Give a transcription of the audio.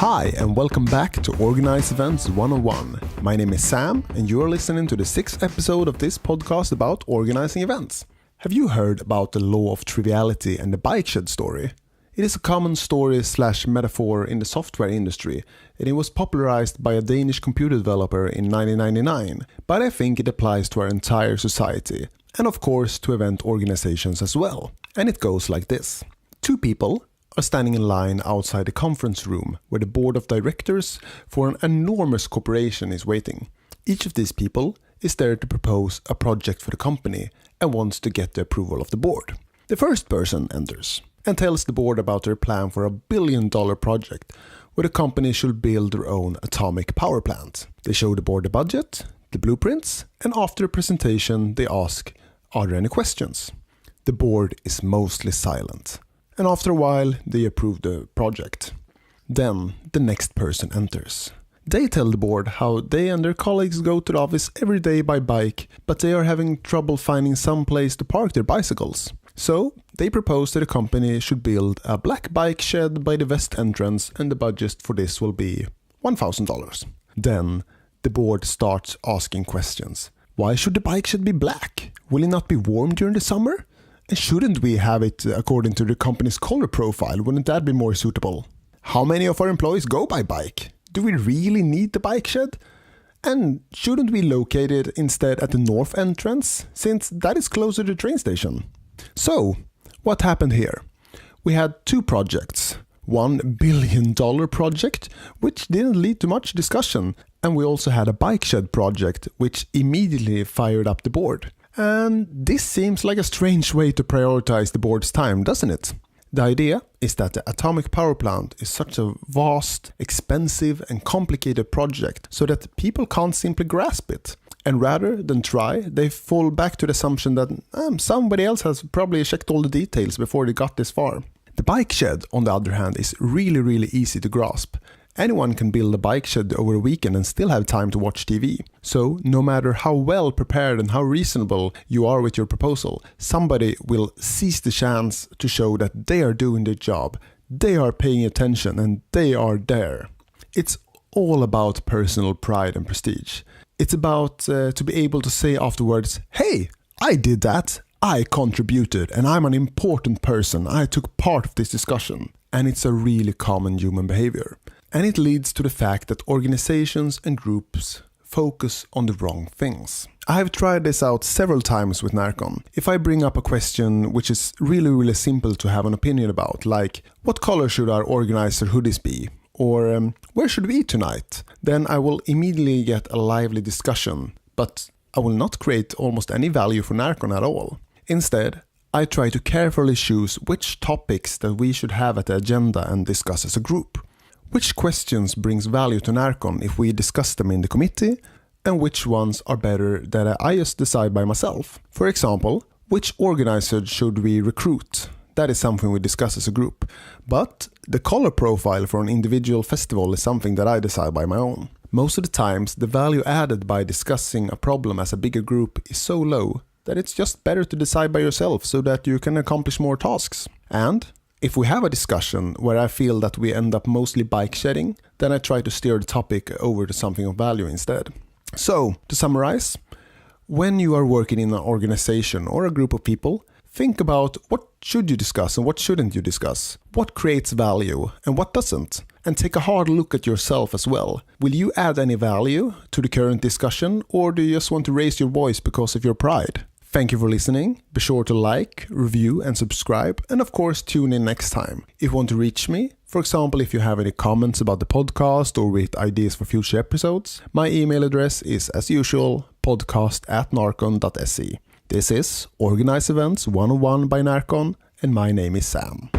Hi and welcome back to Organize Events 101. My name is Sam and you are listening to the 6th episode of this podcast about organizing events. Have you heard about the law of triviality and the Bikeshed story? It is a common story/metaphor in the software industry, and it was popularized by a Danish computer developer in 1999, but I think it applies to our entire society, and of course to event organizations as well. And it goes like this. Two people are standing in line outside the conference room where the board of directors for an enormous corporation is waiting. Each of these people is there to propose a project for the company and wants to get the approval of the board. The first person enters and tells the board about their plan for $1 billion project where the company should build their own atomic power plant. They show the board the budget, the blueprints, and after the presentation they ask, are there any questions? The board is mostly silent. And after a while, they approve the project. Then, the next person enters. They tell the board how they and their colleagues go to the office every day by bike, but they are having trouble finding some place to park their bicycles. So, they propose that the company should build a black bike shed by the west entrance and the budget for this will be $1,000. Then, the board starts asking questions. Why should the bike shed be black? Will it not be warm during the summer? And shouldn't we have it according to the company's color profile? Wouldn't that be more suitable? How many of our employees go by bike? Do we really need the bike shed? And shouldn't we locate it instead at the north entrance, since that is closer to the train station? So, what happened here? We had two projects. $1 billion project, which didn't lead to much discussion. And we also had a bike shed project, which immediately fired up the board. And this seems like a strange way to prioritize the board's time, doesn't it? The idea is that the atomic power plant is such a vast, expensive and complicated project so that people can't simply grasp it. And rather than try, they fall back to the assumption that somebody else has probably checked all the details before they got this far. The bike shed, on the other hand, is really easy to grasp. Anyone can build a bike shed over a weekend and still have time to watch TV. So, no matter how well prepared and how reasonable you are with your proposal, somebody will seize the chance to show that they are doing their job, they are paying attention and they are there. It's all about personal pride and prestige. It's about to be able to say afterwards, hey, I did that, I contributed and I'm an important person, I took part of this discussion. And it's a really common human behavior. And it leads to the fact that organizations and groups focus on the wrong things. I have tried this out several times with NärCon. If I bring up a question which is really simple to have an opinion about, like what color should our organizer hoodies be? Or where should we eat tonight? Then I will immediately get a lively discussion, but I will not create almost any value for NärCon at all. Instead, I try to carefully choose which topics that we should have at the agenda and discuss as a group. Which questions brings value to NärCon if we discuss them in the committee, and which ones are better that I just decide by myself. For example, which organizer should we recruit? That is something we discuss as a group. But the color profile for an individual festival is something that I decide by my own. Most of the times, the value added by discussing a problem as a bigger group is so low that it's just better to decide by yourself so that you can accomplish more tasks. And if we have a discussion where I feel that we end up mostly bike shedding, then I try to steer the topic over to something of value instead. So, to summarize, when you are working in an organization or a group of people, think about what should you discuss and what shouldn't you discuss, what creates value and what doesn't, and take a hard look at yourself as well. Will you add any value to the current discussion, or do you just want to raise your voice because of your pride? Thank you for listening. Be sure to like, review and subscribe, and of course tune in next time. If you want to reach me, for example if you have any comments about the podcast or with ideas for future episodes, my email address is as usual podcast@narcon.se. This is Organize Events 101 by NärCon and my name is Sam.